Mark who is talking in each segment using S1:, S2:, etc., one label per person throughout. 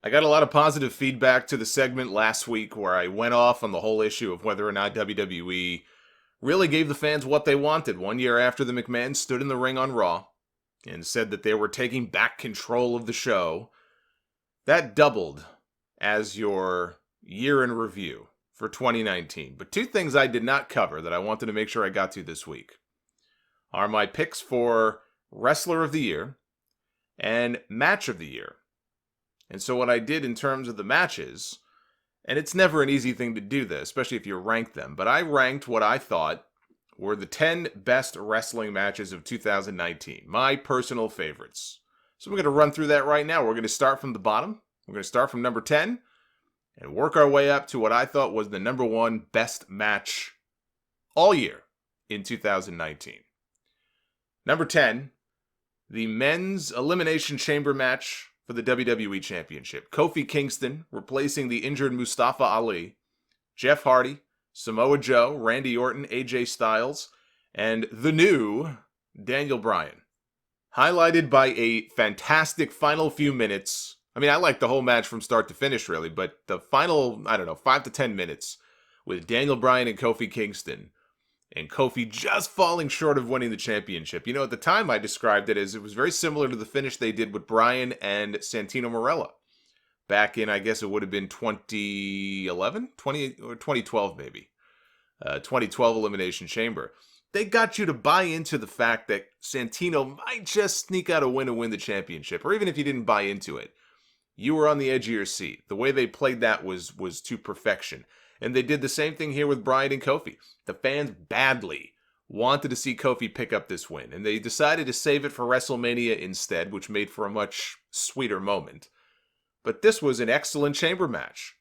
S1: I got a lot of positive feedback to the segment last week where I went off on the whole issue of whether or not WWE really gave the fans what they wanted 1 year after the McMahons stood in the ring on Raw and said that they were taking back control of the show. That doubled as your year in review for 2019. But two things I did not cover that I wanted to make sure I got to this week are my picks for Wrestler of the Year and Match of the Year. And so what I did in terms of the matches, and it's never an easy thing to do this, especially if you rank them, but I ranked what I thought were the 10 best wrestling matches of 2019, my personal favorites. So we're going to run through that right now. We're going to start from the bottom. We're going to start from number 10 and work our way up to what I thought was the number one best match all year in 2019. Number 10, the men's Elimination Chamber match for the WWE Championship. Kofi Kingston replacing the injured Mustafa Ali, Jeff Hardy, Samoa Joe, Randy Orton, AJ Styles, and the new Daniel Bryan. Highlighted by a fantastic final few minutes. I mean, I like the whole match from start to finish, really, but the final, 5 to 10 minutes with Daniel Bryan and Kofi Kingston, and Kofi just falling short of winning the championship. You know, at the time I described it as it was very similar to the finish they did with Bryan and Santino Marella. Back in, I guess it would have been 2011? Or 2012 maybe. 2012 Elimination Chamber. They got you to buy into the fact that Santino might just sneak out a win and win the championship. Or even if you didn't buy into it, you were on the edge of your seat. The way they played that was to perfection. And they did the same thing here with Bryan and Kofi. The fans badly wanted to see Kofi pick up this win, and they decided to save it for WrestleMania instead, which made for a much sweeter moment. But this was an excellent chamber match.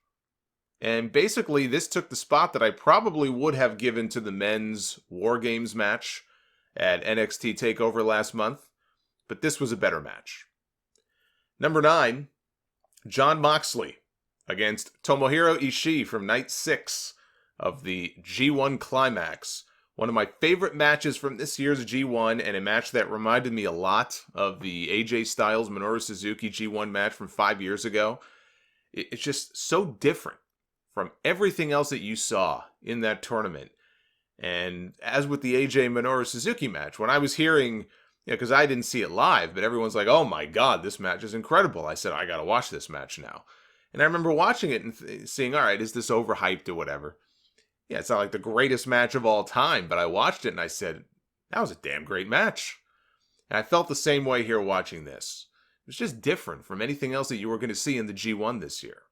S1: And basically, this took the spot that I probably would have given to the men's War Games match at NXT TakeOver last month, but this was a better match. Number 9, Jon Moxley against Tomohiro Ishii from Night 6 of the G1 Climax. One of my favorite matches from this year's G1, and a match that reminded me a lot of the AJ Styles Minoru Suzuki G1 match from 5 years ago. It's just so different from everything else that you saw in that tournament. And as with the AJ Minoru Suzuki match, when I was hearing, because I didn't see it live, but everyone's like, oh my god, this match is incredible. I said, I gotta watch this match now. And I remember watching it and seeing, all right, is this overhyped or whatever? Yeah, it's not like the greatest match of all time, but I watched it and I said, that was a damn great match. And I felt the same way here watching this. It was just different from anything else that you were going to see in the G1 this year.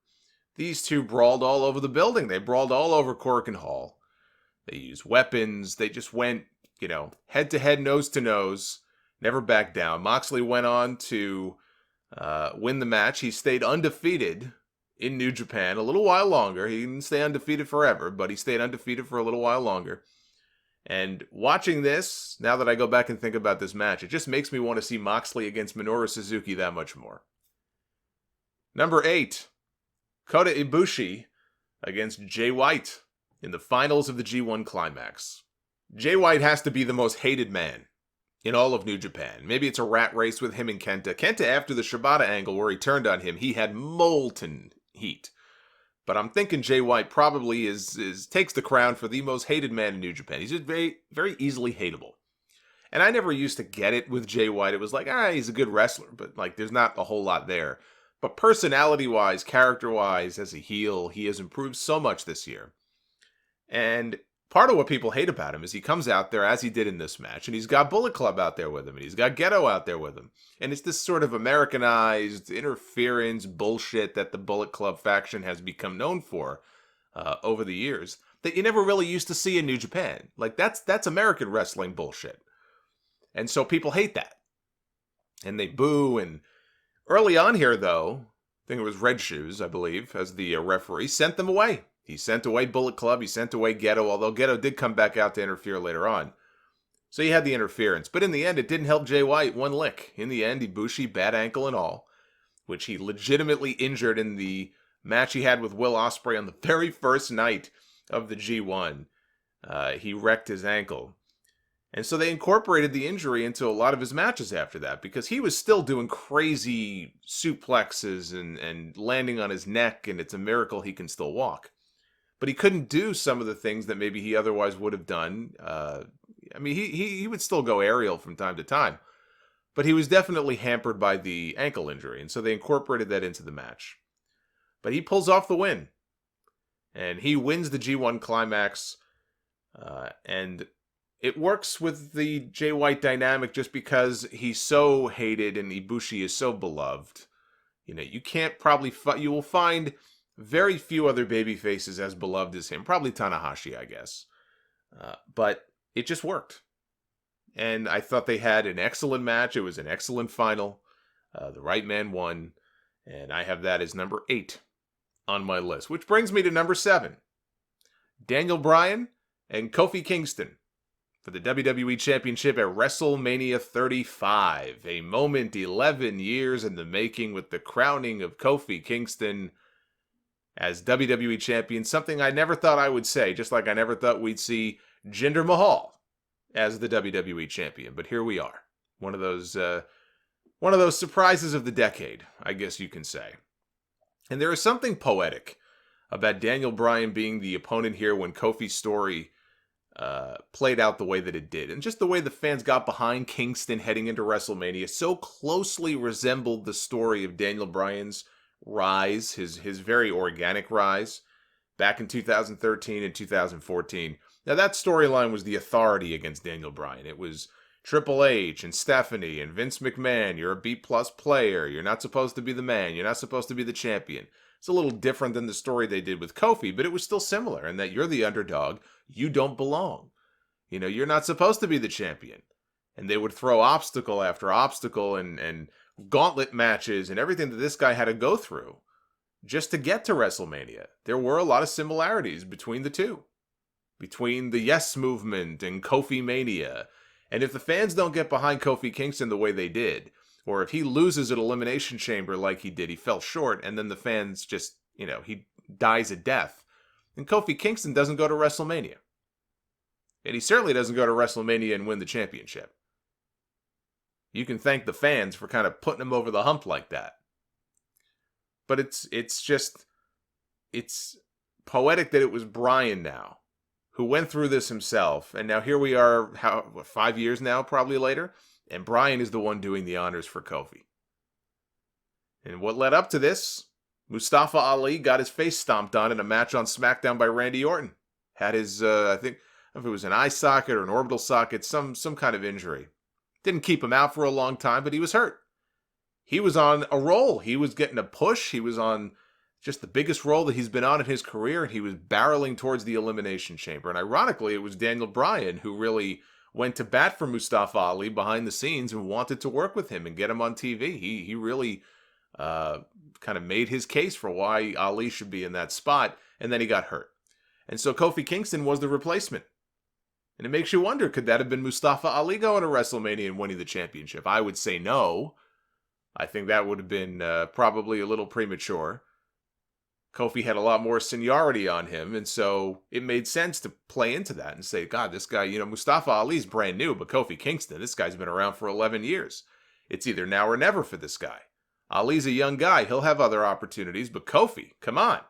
S1: These two brawled all over the building. They brawled all over Korakuen Hall. They used weapons. They just went, head to head, nose to nose, never backed down. Moxley went on to win the match. He stayed undefeated in New Japan a little while longer. He didn't stay undefeated forever, but he stayed undefeated for a little while longer. And watching this, now that I go back and think about this match, it just makes me want to see Moxley against Minoru Suzuki that much more. Number 8, Kota Ibushi against Jay White in the finals of the G1 Climax. Jay White has to be the most hated man in all of New Japan. Maybe it's a rat race with him and Kenta. Kenta, after the Shibata angle where he turned on him, he had molten heat. But I'm thinking Jay White probably takes the crown for the most hated man in New Japan. He's just very, very easily hateable. And I never used to get it with Jay White. It was like, he's a good wrestler, but there's not a whole lot there. But personality-wise, character-wise, as a heel, he has improved so much this year. And part of what people hate about him is he comes out there, as he did in this match, and he's got Bullet Club out there with him, and he's got Ghetto out there with him. And it's this sort of Americanized interference bullshit that the Bullet Club faction has become known for over the years that you never really used to see in New Japan. That's American wrestling bullshit. And so people hate that. And they boo. And early on here, though, I think it was Red Shoes, I believe, as the referee, sent them away. He sent away Bullet Club, he sent away Ghetto, although Ghetto did come back out to interfere later on. So he had the interference. But in the end, it didn't help Jay White one lick. In the end, Ibushi, bad ankle and all, which he legitimately injured in the match he had with Will Ospreay on the very first night of the G1. He wrecked his ankle. And so they incorporated the injury into a lot of his matches after that, because he was still doing crazy suplexes and landing on his neck, and it's a miracle he can still walk. But he couldn't do some of the things that maybe he otherwise would have done. He would still go aerial from time to time, but he was definitely hampered by the ankle injury, and so they incorporated that into the match. But he pulls off the win, and he wins the G1 Climax, and it works with the Jay White dynamic just because he's so hated and Ibushi is so beloved. You can't probably... you will find very few other baby faces as beloved as him. Probably Tanahashi, I guess. But it just worked. And I thought they had an excellent match. It was an excellent final. The right man won. And I have that as number 8 on my list. Which brings me to number 7. Daniel Bryan and Kofi Kingston for the WWE Championship at WrestleMania 35. A moment 11 years in the making, with the crowning of Kofi Kingston as WWE Champion. Something I never thought I would say, just like I never thought we'd see Jinder Mahal as the WWE Champion. But here we are. One of those surprises of the decade, I guess you can say. And there is something poetic about Daniel Bryan being the opponent here when Kofi's story played out the way that it did. And just the way the fans got behind Kingston heading into WrestleMania so closely resembled the story of Daniel Bryan's rise, his very organic rise, back in 2013 and 2014. Now, that storyline was the Authority against Daniel Bryan. It was Triple H and Stephanie and Vince McMahon. You're a B-plus player. You're not supposed to be the man. You're not supposed to be the champion. It's a little different than the story they did with Kofi, but it was still similar in that you're the underdog. You don't belong. You're not supposed to be the champion. And they would throw obstacle after obstacle and gauntlet matches and everything that this guy had to go through just to get to WrestleMania. There were a lot of similarities between the two. Between the Yes Movement and Kofi Mania. And if the fans don't get behind Kofi Kingston the way they did, or if he loses at Elimination Chamber like he did, he fell short, and then the fans just, he dies a death, then Kofi Kingston doesn't go to WrestleMania. And he certainly doesn't go to WrestleMania and win the championship. You can thank the fans for kind of putting him over the hump like that. But it's poetic that it was Bryan now who went through this himself, and now here we are, 5 years now, probably later, and Bryan is the one doing the honors for Kofi. And what led up to this, Mustafa Ali got his face stomped on in a match on SmackDown by Randy Orton. Had his, I think, if it was an eye socket or an orbital socket, some kind of injury. Didn't keep him out for a long time, but he was hurt. He was on a roll. He was getting a push. He was on just the biggest role that he's been on in his career, and he was barreling towards the Elimination Chamber. And ironically, it was Daniel Bryan who really went to bat for Mustafa Ali behind the scenes and wanted to work with him and get him on TV. He really kind of made his case for why Ali should be in that spot, and then he got hurt. And so Kofi Kingston was the replacement. And it makes you wonder, could that have been Mustafa Ali going to WrestleMania and winning the championship? I would say no. I think that would have been probably a little premature. Kofi had a lot more seniority on him, and so it made sense to play into that and say, God, this guy, Mustafa Ali's brand new, but Kofi Kingston, this guy's been around for 11 years. It's either now or never for this guy. Ali's a young guy. He'll have other opportunities, but Kofi, come on.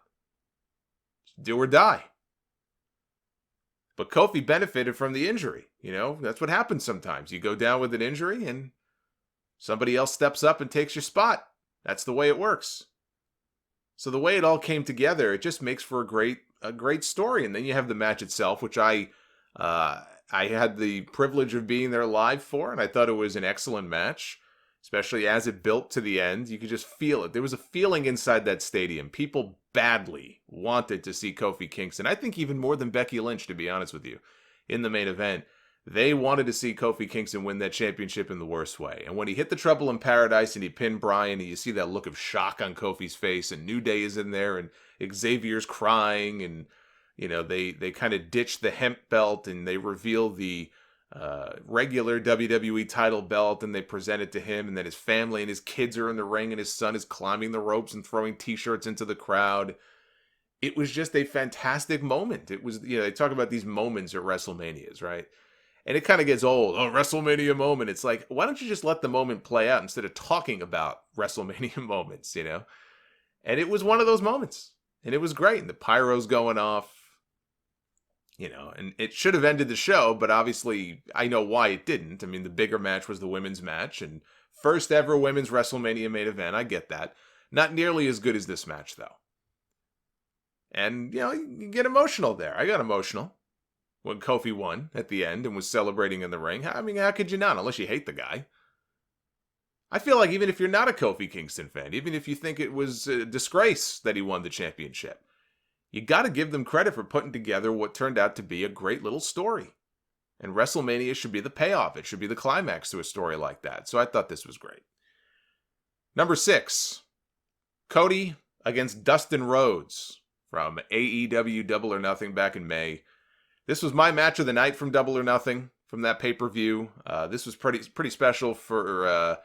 S1: Do or die. But Kofi benefited from the injury. That's what happens sometimes. You go down with an injury and somebody else steps up and takes your spot. That's the way it works. So the way it all came together, it just makes for a great story. And then you have the match itself, which I had the privilege of being there live for, and I thought it was an excellent match, especially as it built to the end. You could just feel it. There was a feeling inside that stadium. People badly wanted to see Kofi Kingston. I think even more than Becky Lynch, to be honest with you, in the main event. They wanted to see Kofi Kingston win that championship in the worst way. And when he hit the Trouble in Paradise and he pinned Bryan, and you see that look of shock on Kofi's face, and New Day is in there, and Xavier's crying, and they kind of ditch the hemp belt, and they reveal the regular WWE title belt, and they present it to him, and then his family and his kids are in the ring, and his son is climbing the ropes and throwing t-shirts into the crowd. It was just a fantastic moment. It was, they talk about these moments at WrestleManias, right? And it kind of gets old. Oh, WrestleMania moment. It's like, why don't you just let the moment play out instead of talking about WrestleMania moments, you know? And it was one of those moments. And it was great. And the pyro's going off, you know, and it should have ended the show, but obviously I know why it didn't. I mean, the bigger match was the women's match, and first ever women's WrestleMania main event. I get that. Not nearly as good as this match, though. And, you know, you get emotional there. I got emotional when Kofi won at the end and was celebrating in the ring. I mean, how could you not, unless you hate the guy? I feel like even if you're not a Kofi Kingston fan, even if you think it was a disgrace that he won the championship, you got to give them credit for putting together what turned out to be a great little story. And WrestleMania should be the payoff. It should be the climax to a story like that. So I thought this was great. Number 6, Cody against Dustin Rhodes from AEW Double or Nothing back in May. This was my match of the night from Double or Nothing, from that pay-per-view. This was pretty special for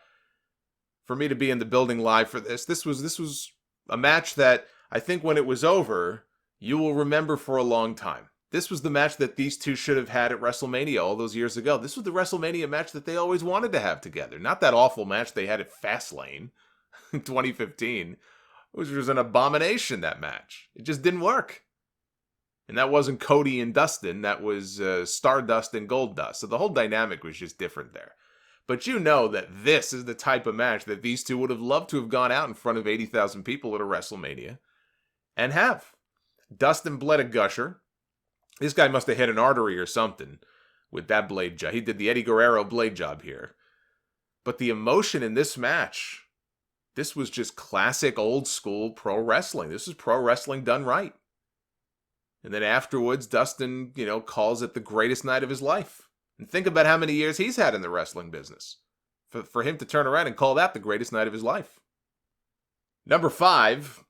S1: me to be in the building live for this. This was a match that I think when it was over, you will remember for a long time. This was the match that these two should have had at WrestleMania all those years ago. This was the WrestleMania match that they always wanted to have together. Not that awful match they had at Fastlane in 2015, which was an abomination, that match. It just didn't work. And that wasn't Cody and Dustin. That was Stardust and Goldust. So the whole dynamic was just different there. But you know that this is the type of match that these two would have loved to have gone out in front of 80,000 people at a WrestleMania. And have. Dustin bled a gusher. This guy must have hit an artery or something with that blade job. He did the Eddie Guerrero blade job here. But the emotion in this match, this was just classic old school pro wrestling. This is pro wrestling done right. And then afterwards, Dustin, you know, calls it the greatest night of his life. And think about how many years he's had in the wrestling business. For him to turn around and call that the greatest night of his life. Number 5,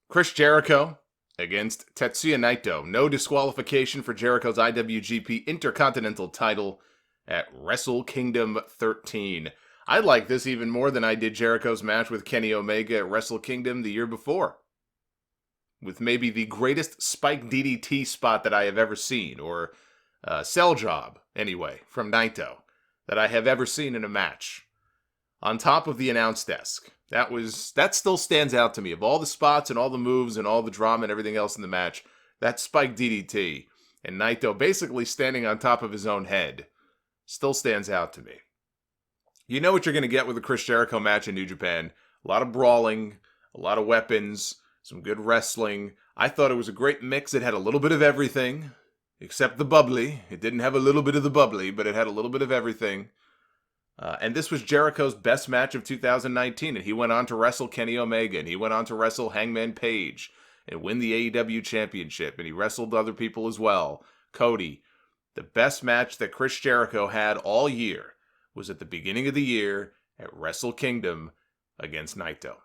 S1: Chris Jericho against Tetsuya Naito. No disqualification for Jericho's IWGP Intercontinental title at Wrestle Kingdom 13. I like this even more than I did Jericho's match with Kenny Omega at Wrestle Kingdom the year before. With maybe the greatest spike DDT spot that I have ever seen, or cell job, anyway, from Naito, that I have ever seen in a match. On top of the announce desk. That still stands out to me. Of all the spots and all the moves and all the drama and everything else in the match, that spike DDT and Naito basically standing on top of his own head still stands out to me. You know what you're going to get with a Chris Jericho match in New Japan. A lot of brawling, a lot of weapons, some good wrestling. I thought it was a great mix. It had a little bit of everything, except the bubbly. It didn't have a little bit of the bubbly, but it had a little bit of everything. And this was Jericho's best match of 2019, and he went on to wrestle Kenny Omega, and he went on to wrestle Hangman Page, and win the AEW Championship, and he wrestled other people as well. Cody. The best match that Chris Jericho had all year was at the beginning of the year at Wrestle Kingdom against Naito.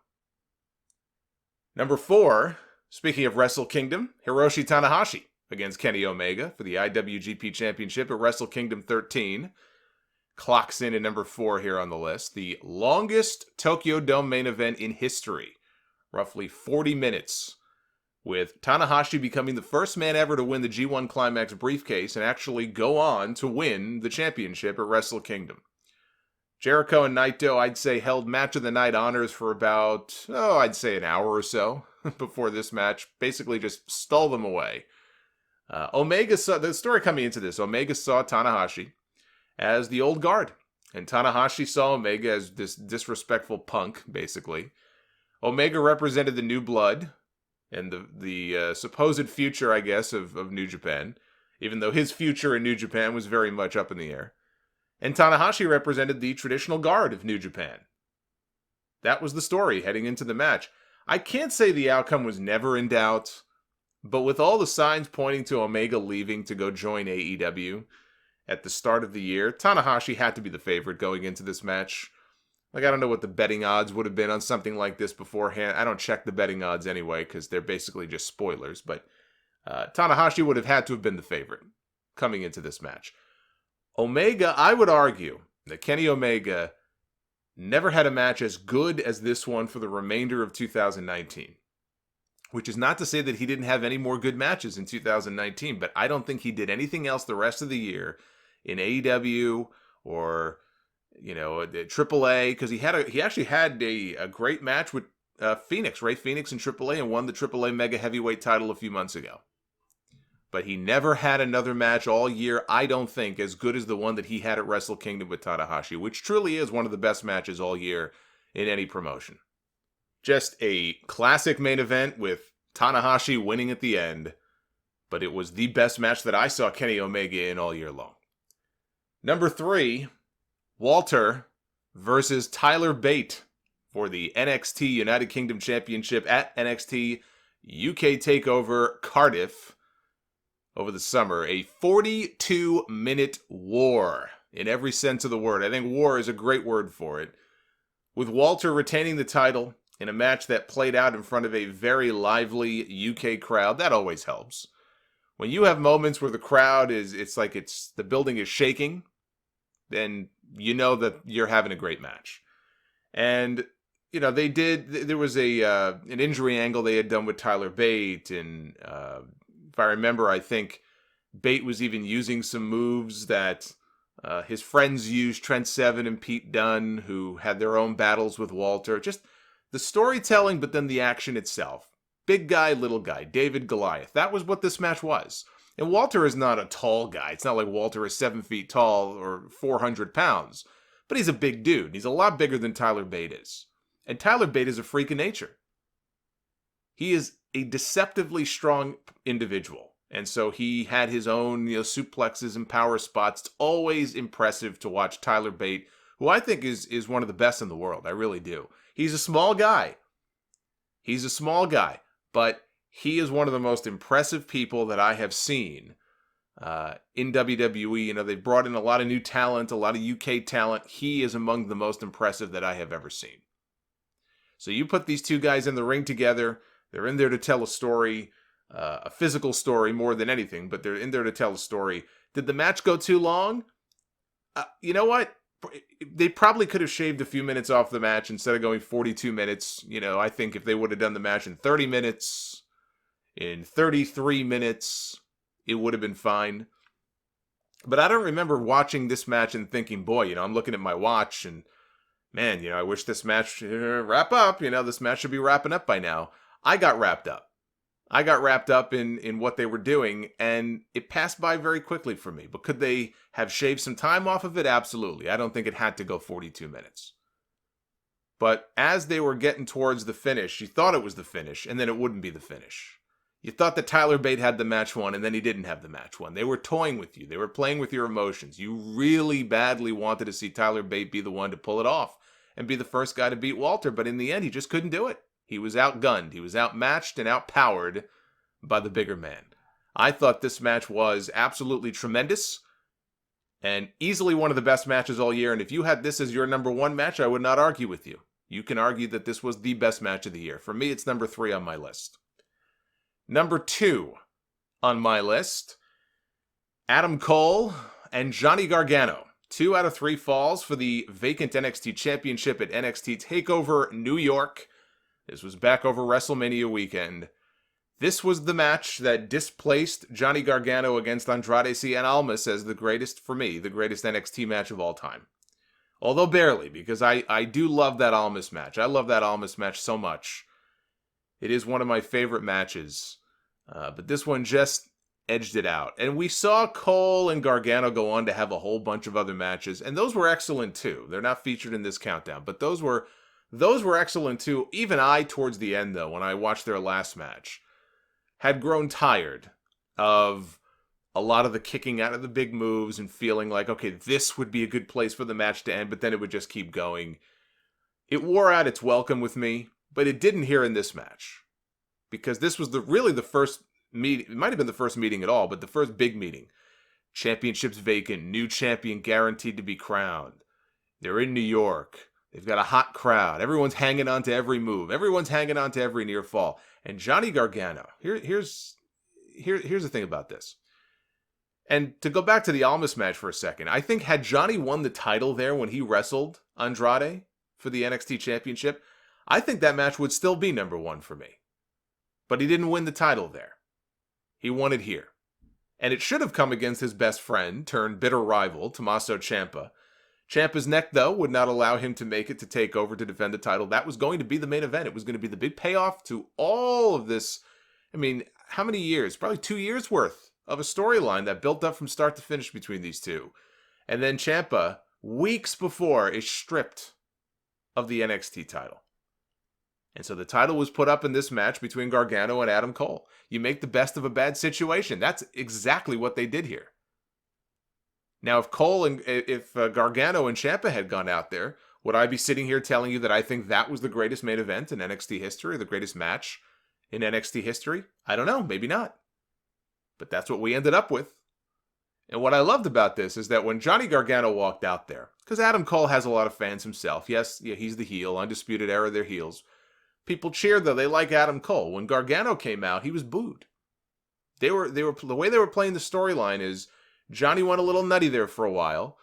S1: Number 4, speaking of Wrestle Kingdom, Hiroshi Tanahashi against Kenny Omega for the IWGP Championship at Wrestle Kingdom 13. Clocks in at number 4 here on the list. The longest Tokyo Dome main event in history. Roughly 40 minutes. With Tanahashi becoming the first man ever to win the G1 Climax briefcase and actually go on to win the championship at Wrestle Kingdom. Jericho and Naito, I'd say, held match of the night honors for about, I'd say an hour or so before this match. Basically just stole them away. Omega saw, the story coming into this, Omega saw Tanahashi as the old guard. And Tanahashi saw Omega as this disrespectful punk, basically. Omega represented the new blood and the supposed future, I guess, of New Japan, even though his future in New Japan was very much up in the air. And Tanahashi represented the traditional guard of New Japan. That was the story heading into the match. I can't say the outcome was never in doubt, but with all the signs pointing to Omega leaving to go join AEW at the start of the year, Tanahashi had to be the favorite going into this match. Like, I don't know what the betting odds would have been on something like this beforehand. I don't check the betting odds anyway, because they're basically just spoilers. But Tanahashi would have had to have been the favorite coming into this match. Omega, I would argue that Kenny Omega never had a match as good as this one for the remainder of 2019. Which is not to say that he didn't have any more good matches in 2019, but I don't think he did anything else the rest of the year in AEW or, AAA, because he actually had a great match with Ray Phoenix in AAA, and won the AAA Mega Heavyweight title a few months ago. But he never had another match all year, I don't think, as good as the one that he had at Wrestle Kingdom with Tanahashi, which truly is one of the best matches all year in any promotion. Just a classic main event with Tanahashi winning at the end, but it was the best match that I saw Kenny Omega in all year long. Number 3, Walter versus Tyler Bate for the NXT United Kingdom Championship at NXT UK TakeOver Cardiff over the summer. A 42-minute war in every sense of the word. I think war is a great word for it. With Walter retaining the title in a match that played out in front of a very lively UK crowd, that always helps. When you have moments where the crowd the building is shaking, then you know that you're having a great match. And, there was an injury angle they had done with Tyler Bate, and if I remember, I think Bate was even using some moves that his friends used, Trent Seven and Pete Dunne, who had their own battles with Walter. Just the storytelling, but then the action itself. Big guy, little guy, David Goliath. That was what this match was. And Walter is not a tall guy. It's not like Walter is 7 feet tall or 400 pounds. But he's a big dude. He's a lot bigger than Tyler Bate is. And Tyler Bate is a freak of nature. He is a deceptively strong individual. And so he had his own, suplexes and power spots. It's always impressive to watch Tyler Bate, who I think is one of the best in the world. I really do. He's a small guy. But he is one of the most impressive people that I have seen in WWE. They've brought in a lot of new talent, a lot of UK talent. He is among the most impressive that I have ever seen. So you put these two guys in the ring together. They're in there to tell a story, a physical story more than anything, but they're in there to tell a story. Did the match go too long? You know what? They probably could have shaved a few minutes off the match instead of going 42 minutes. I think if they would have done the match in 30 minutes, in 33 minutes, it would have been fine. But I don't remember watching this match and thinking, boy, I'm looking at my watch and, man, I wish this match should wrap up. This match should be wrapping up by now. I got wrapped up. I got wrapped up in what they were doing, and it passed by very quickly for me. But could they have shaved some time off of it? Absolutely. I don't think it had to go 42 minutes. But as they were getting towards the finish, you thought it was the finish, and then it wouldn't be the finish. You thought that Tyler Bate had the match won, and then he didn't have the match won. They were toying with you. They were playing with your emotions. You really badly wanted to see Tyler Bate be the one to pull it off and be the first guy to beat Walter, but in the end, he just couldn't do it. He was outgunned. He was outmatched and outpowered by the bigger man. I thought this match was absolutely tremendous and easily one of the best matches all year. And if you had this as your number 1 match, I would not argue with you. You can argue that this was the best match of the year. For me, it's number 3 on my list. Number 2 on my list, Adam Cole and Johnny Gargano. 2 out of 3 falls for the vacant NXT Championship at NXT TakeOver New York. This was back over WrestleMania weekend. This was the match that displaced Johnny Gargano against Andrade Cien Almas as the greatest, for me, the greatest NXT match of all time. Although barely, because I do love that Almas match. I love that Almas match so much. It is one of my favorite matches. But this one just edged it out. And we saw Cole and Gargano go on to have a whole bunch of other matches, and those were excellent too. They're not featured in this countdown, but those were excellent too. Even I, towards the end though, when I watched their last match, had grown tired of a lot of the kicking out of the big moves and feeling like, okay, this would be a good place for the match to end, but then it would just keep going. It wore out its welcome with me, but it didn't here in this match. Because this was really the first meeting. It might have been the first meeting at all, but the first big meeting. Championships vacant, new champion guaranteed to be crowned. They're in New York. They've got a hot crowd. Everyone's hanging on to every move. Everyone's hanging on to every near fall. And Johnny Gargano, here's the thing about this. And to go back to the Almas match for a second, I think had Johnny won the title there when he wrestled Andrade for the NXT Championship, I think that match would still be number 1 for me. But he didn't win the title there. He won it here. And it should have come against his best friend, turned bitter rival, Tommaso Ciampa. Ciampa's neck, though, would not allow him to make it to take over to defend the title. That was going to be the main event. It was going to be the big payoff to all of this. I mean, how many years? Probably 2 years worth of a storyline that built up from start to finish between these two. And then Ciampa, weeks before, is stripped of the NXT title. And so the title was put up in this match between Gargano and Adam Cole. You make the best of a bad situation. That's exactly what they did here. Now, if Gargano and Ciampa had gone out there, would I be sitting here telling you that I think that was the greatest main event in NXT history, the greatest match in NXT history? I don't know, maybe not. But that's what we ended up with. And what I loved about this is that when Johnny Gargano walked out there, because Adam Cole has a lot of fans himself. Yes, yeah, he's the heel, Undisputed Era, they're heels. People cheered, though. They like Adam Cole. When Gargano came out, he was booed. The way they were playing the storyline is Johnny went a little nutty there for a while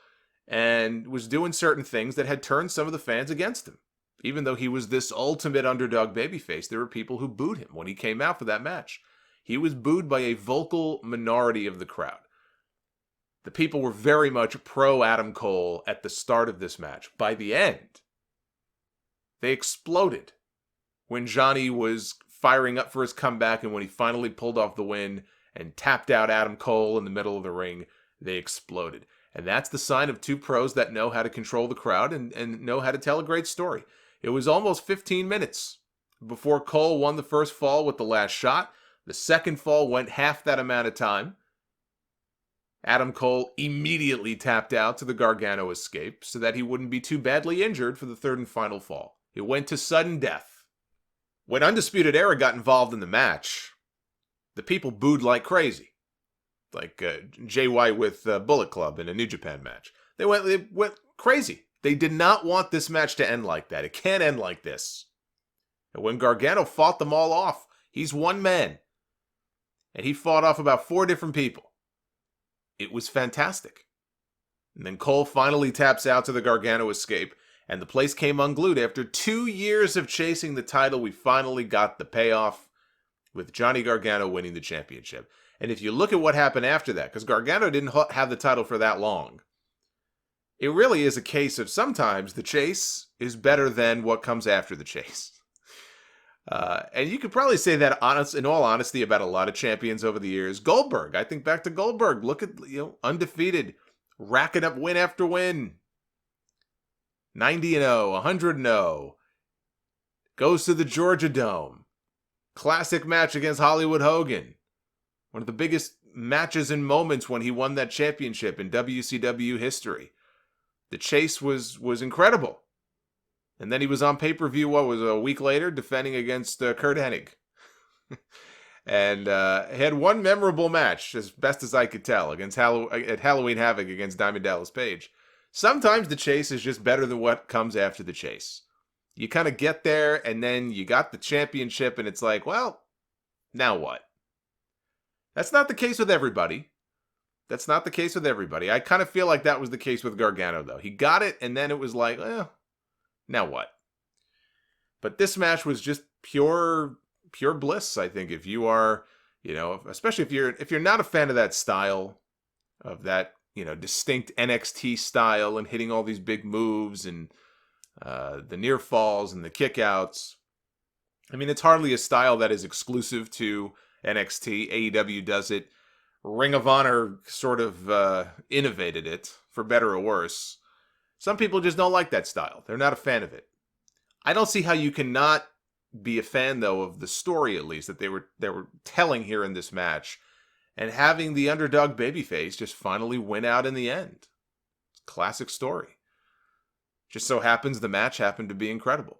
S1: and was doing certain things that had turned some of the fans against him. Even though he was this ultimate underdog babyface, there were people who booed him when he came out for that match. He was booed by a vocal minority of the crowd. The people were very much pro Adam Cole at the start of this match. By the end, they exploded when Johnny was firing up for his comeback, and when he finally pulled off the win and tapped out Adam Cole in the middle of the ring, they exploded. And that's the sign of two pros that know how to control the crowd and know how to tell a great story. It was almost 15 minutes before Cole won the first fall with the last shot. The second fall went half that amount of time. Adam Cole immediately tapped out to the Gargano escape so that he wouldn't be too badly injured for the third and final fall. It went to sudden death. When Undisputed Era got involved in the match, the people booed like crazy. Like Jay White with Bullet Club in a New Japan match. They went crazy. They did not want this match to end like that. It can't end like this. And when Gargano fought them all off, he's one man. And he fought off about 4 different people. It was fantastic. And then Cole finally taps out to the Gargano escape, and the place came unglued. After 2 years of chasing the title, we finally got the payoff with Johnny Gargano winning the championship. And if you look at what happened after that, because Gargano didn't have the title for that long, it really is a case of sometimes the chase is better than what comes after the chase. And you could probably say that in all honesty about a lot of champions over the years. Goldberg, I think back to Goldberg. Look at, undefeated, racking up win after win. 90-0, 100-0. Goes to the Georgia Dome. Classic match against Hollywood Hogan. One of the biggest matches and moments when he won that championship in WCW history. The chase was incredible. And then he was on pay-per-view, a week later, defending against Kurt Hennig. And had one memorable match, as best as I could tell, at Halloween Havoc against Diamond Dallas Page. Sometimes the chase is just better than what comes after the chase. You kind of get there, and then you got the championship, and it's like, well, now what? That's not the case with everybody. I kind of feel like that was the case with Gargano, though. He got it, and then it was like, now what? But this match was just pure bliss, I think. If you are, especially if you're not a fan of that style, of that, distinct NXT style and hitting all these big moves and the near falls and the kickouts. I mean, it's hardly a style that is exclusive to NXT. AEW does it. Ring of Honor sort of innovated it, for better or worse. Some people just don't like that style. They're not a fan of it. I don't see how you cannot be a fan, though, of the story, at least, that they were telling here in this match. And having the underdog babyface just finally win out in the end. Classic story. Just so happens the match happened to be incredible.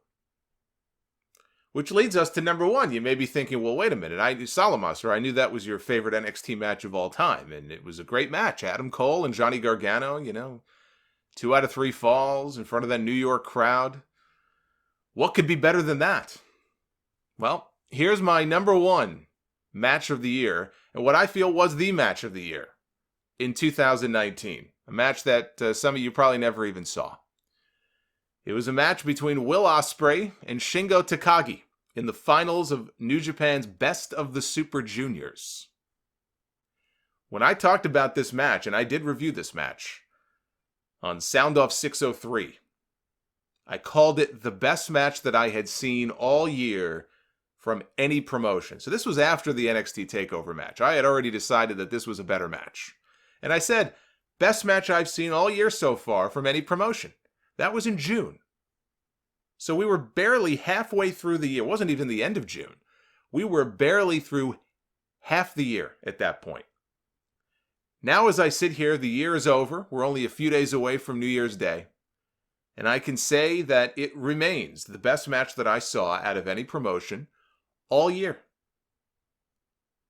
S1: Which leads us to number 1. You may be thinking, well, wait a minute. Solomonster, I knew that was your favorite NXT match of all time. And it was a great match. Adam Cole and Johnny Gargano, 2 out of 3 falls in front of that New York crowd. What could be better than that? Well, here's my number 1 match of the year, and what I feel was the match of the year in 2019. A match that some of you probably never even saw. It was a match between Will Ospreay and Shingo Takagi in the finals of New Japan's Best of the Super Juniors. When I talked about this match, and I did review this match on Sound Off 603, I called it the best match that I had seen all year from any promotion. So this was after the NXT TakeOver match. I had already decided that this was a better match. And I said, best match I've seen all year so far from any promotion. That was in June. So we were barely halfway through the year. It wasn't even the end of June. We were barely through half the year at that point. Now as I sit here, the year is over. We're only a few days away from New Year's Day. And I can say that it remains the best match that I saw out of any promotion all year.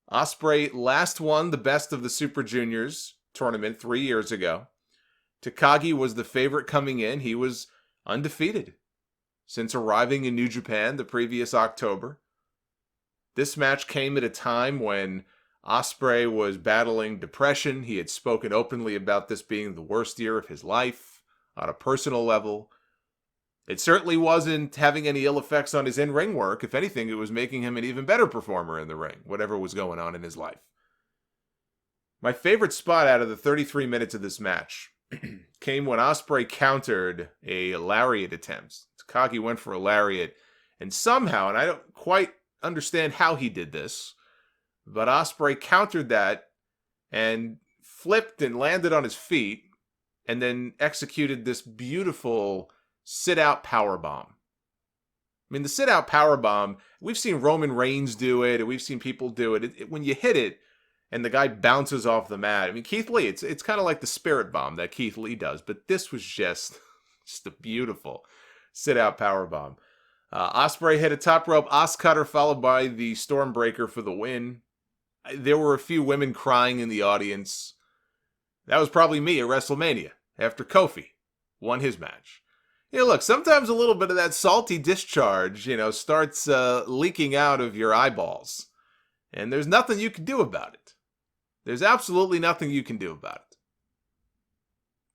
S1: Ospreay last won the Best of the Super Juniors tournament 3 years ago. Takagi was the favorite coming in. He was undefeated since arriving in New Japan the previous October. This match came at a time when Ospreay was battling depression. He had spoken openly about this being the worst year of his life on a personal level. It certainly wasn't having any ill effects on his in-ring work. If anything, it was making him an even better performer in the ring, whatever was going on in his life. My favorite spot out of the 33 minutes of this match came when Ospreay countered a lariat attempt. Takagi went for a lariat, and somehow, and I don't quite understand how he did this, but Ospreay countered that and flipped and landed on his feet, and then executed this beautiful sit-out powerbomb. I mean, the sit-out powerbomb, we've seen Roman Reigns do it, and we've seen people do it. When you hit it, and the guy bounces off the mat. I mean, Keith Lee, it's kind of like the spirit bomb that Keith Lee does, but this was just a beautiful sit-out powerbomb. Ospreay hit a top rope Oscutter followed by the Stormbreaker for the win. There were a few women crying in the audience. That was probably me at WrestleMania after Kofi won his match. Yeah, look, sometimes a little bit of that salty discharge, starts leaking out of your eyeballs. And there's nothing you can do about it. There's absolutely nothing you can do about it.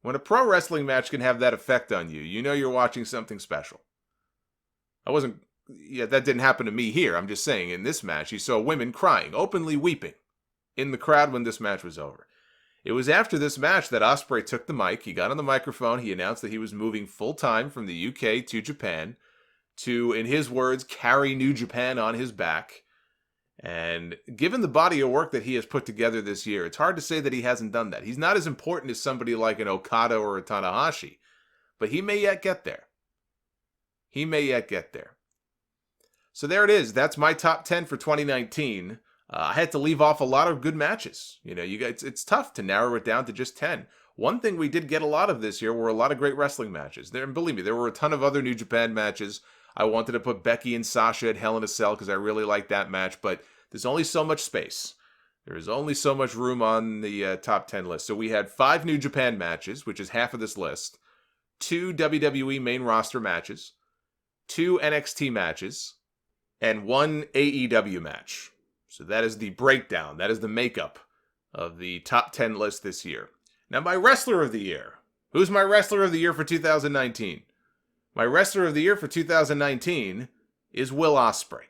S1: When a pro wrestling match can have that effect on you, you know you're watching something special. That didn't happen to me here. I'm just saying, in this match, you saw women crying, openly weeping in the crowd when this match was over. It was after this match that Ospreay took the mic. He got on the microphone. He announced that he was moving full-time from the UK to Japan to, in his words, carry New Japan on his back. And given the body of work that he has put together this year, it's hard to say that he hasn't done that. He's not as important as somebody like an Okada or a Tanahashi, but he may yet get there. So there it is. That's my top 10 for 2019. I had to leave off a lot of good matches. You guys, it's tough to narrow it down to just 10. One thing we did get a lot of this year were a lot of great wrestling matches. And believe me, there were a ton of other New Japan matches. I wanted to put Becky and Sasha at Hell in a Cell because I really liked that match, but there's only so much space. There is only so much room on the top 10 list. So we had 5 New Japan matches, which is half of this list, 2 WWE main roster matches, 2 NXT matches, and 1 AEW match. So that is the breakdown. That is the makeup of the top 10 list this year. Now, my Wrestler of the Year. Who's my Wrestler of the Year for 2019? My Wrestler of the Year for 2019 is Will Ospreay.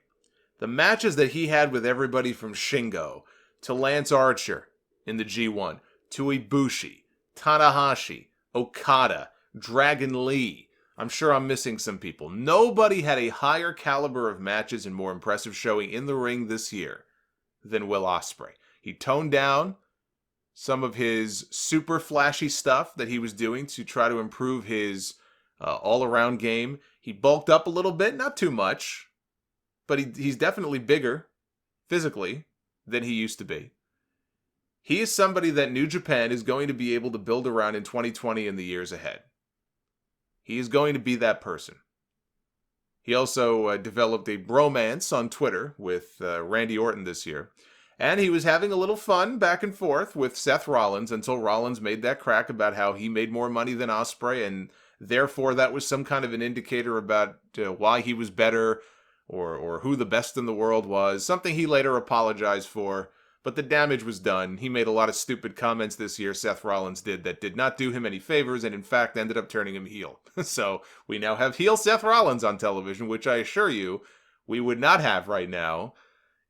S1: The matches that he had with everybody from Shingo to Lance Archer in the G1 to Ibushi, Tanahashi, Okada, Dragon Lee. I'm sure I'm missing some people. Nobody had a higher caliber of matches and more impressive showing in the ring this year than Will Ospreay. He toned down some of his super flashy stuff that he was doing to try to improve his all-around game. He bulked up a little bit, not too much, but he's definitely bigger physically than he used to be. He is somebody that New Japan is going to be able to build around in 2020 and the years ahead. He is going to be that person. He also developed a bromance on Twitter with Randy Orton this year. And he was having a little fun back and forth with Seth Rollins until Rollins made that crack about how he made more money than Ospreay, and therefore that was some kind of an indicator about why he was better or who the best in the world was, something he later apologized for. But the damage was done. He made a lot of stupid comments this year, Seth Rollins that did not do him any favors and in fact ended up turning him heel. So we now have heel Seth Rollins on television, which I assure you we would not have right now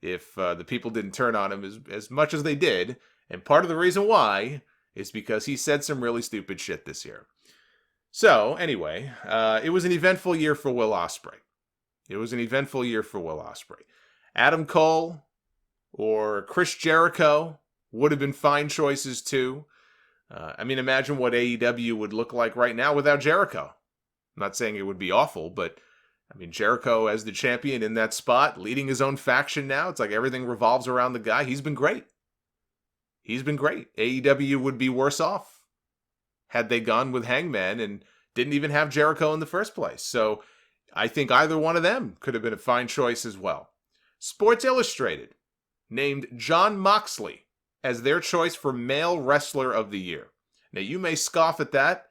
S1: if the people didn't turn on him as much as they did And part of the reason why is because he said some really stupid shit this year. So, anyway, it was an eventful year for Will Ospreay. Adam Cole or Chris Jericho would have been fine choices too. Imagine what AEW would look like right now without Jericho. I'm not saying it would be awful, but Jericho as the champion in that spot, leading his own faction now. It's like everything revolves around the guy. He's been great. AEW would be worse off had they gone with Hangman and didn't even have Jericho in the first place. So I think either one of them could have been a fine choice as well. Sports Illustrated named Jon Moxley as their choice for Male Wrestler of the Year. Now, you may scoff at that,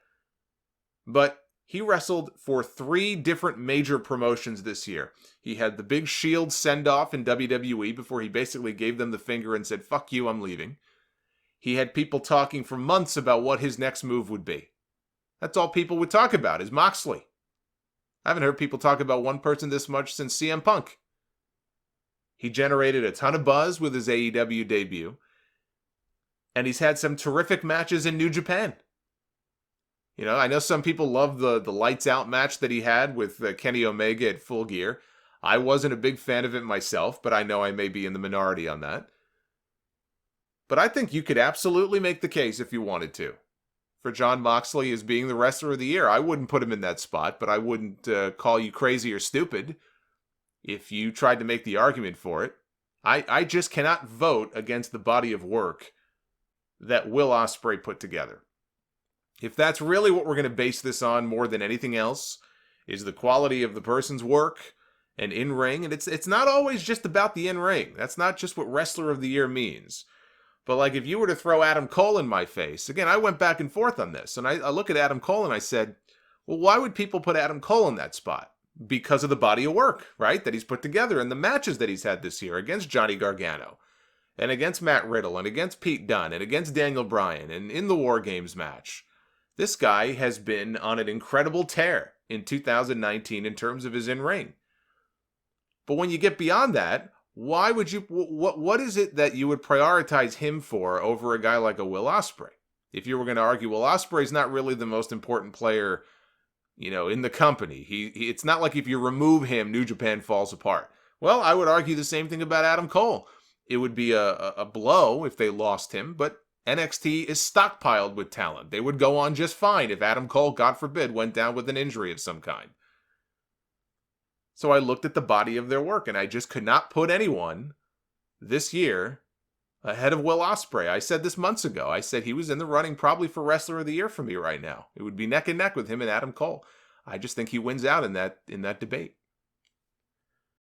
S1: but he wrestled for 3 different major promotions this year. He had the Big Shield send-off in WWE before he basically gave them the finger and said, "Fuck you, I'm leaving." He had people talking for months about what his next move would be. That's all people would talk about, is Moxley. I haven't heard people talk about one person this much since CM Punk. He generated a ton of buzz with his AEW debut, and he's had some terrific matches in New Japan. I know some people love the lights out match that he had with Kenny Omega at Full Gear. I wasn't a big fan of it myself, but I know I may be in the minority on that. But I think you could absolutely make the case, if you wanted to, for Jon Moxley as being the Wrestler of the Year. I wouldn't put him in that spot, but I wouldn't call you crazy or stupid if you tried to make the argument for it. I just cannot vote against the body of work that Will Ospreay put together. If that's really what we're going to base this on more than anything else, is the quality of the person's work and in-ring. And it's not always just about the in-ring. That's not just what Wrestler of the Year means. But like if you were to throw Adam Cole in my face, again, I went back and forth on this. And I look at Adam Cole and I said, well, why would people put Adam Cole in that spot? Because of the body of work, right, that he's put together and the matches that he's had this year against Johnny Gargano and against Matt Riddle and against Pete Dunne and against Daniel Bryan and in the War Games match. This guy has been on an incredible tear in 2019 in terms of his in-ring. But when you get beyond that, why would you, what is it that you would prioritize him for over a guy like a Will Ospreay? If you were going to argue, Will Ospreay's not really the most important player, in the company. It's not like if you remove him, New Japan falls apart. Well, I would argue the same thing about Adam Cole. It would be a blow if they lost him, but NXT is stockpiled with talent. They would go on just fine if Adam Cole, God forbid, went down with an injury of some kind. So I looked at the body of their work, and I just could not put anyone this year ahead of Will Ospreay. I said this months ago. I said he was in the running probably for Wrestler of the Year for me right now. It would be neck and neck with him and Adam Cole. I just think he wins out in that debate.